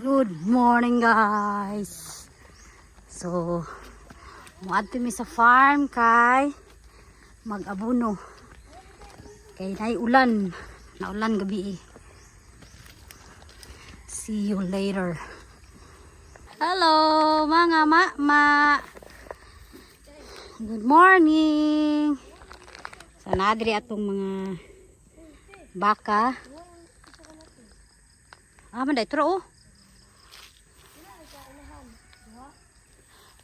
Good morning guys. So, muadto mi sa farm kay mag-abono. Kay nay ulan. Naulan gabi. See you later. Hello mga mama. Good morning. Sa nadri atong mga baka. Manday tro oh.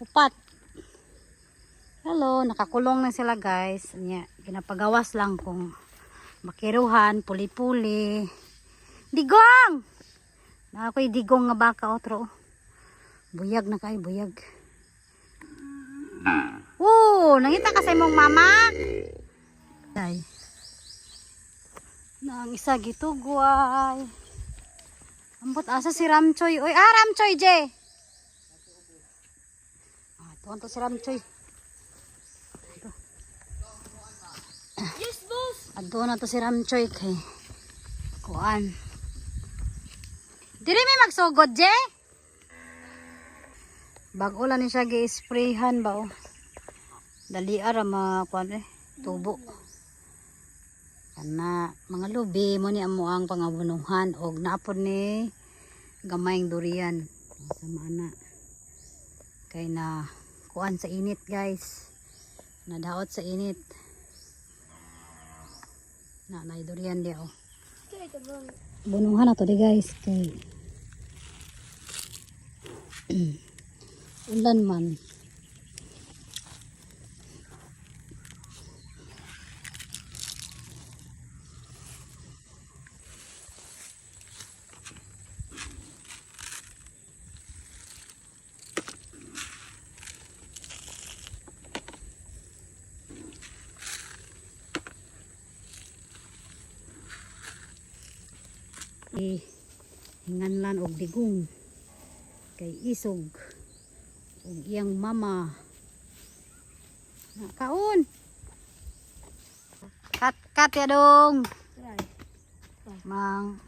Upat. Hello, nakakulong na sila guys. Ginapagawas lang kung makiruhan, puli-puli. Digong! Na ako'y digong nga baka otro. Buyag na kayo, buyag. Nangita ka sa imong mama? Ay. Nang isa gitugway. Ambot asa si Ramchoy. Oy, Ramchoy je. Tuwan to si Ramchoy. Yes, boss. Adto na to si Ramchoy kay kuan. Diri may magsugod je. Bago lang ni siya gi-sprayhan ba oh. Dali ara kuan tubo. Kana mga lubi mo ni amo ang pangabunuhan og naapod ni gamayng durian. Sama na. Kay na kuan sa init guys. Nadaot sa init. Nay durian di oh. Bunuhan na to di guys kay ulan man. Hinganlan og digong kay isog og iyang mama kaon kat ya dong mang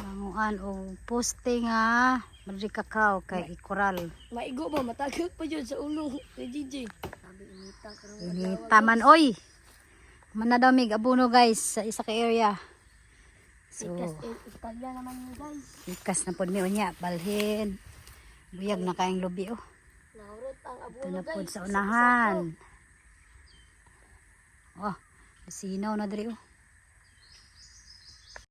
manguan og poste nga madri kakao kay ikoral Maigo ba matagak pa jud sa ulo ni DJ. ini taman oy mana daw mig abono guys sa isa ka area. So, Italya naman niyo guys. ikas na pod mi unya balhin. Buyag na kayong lubi oh. Nahurot ang Ito abono na pod guys. sa unahan. Oh, sinaw na diri oh.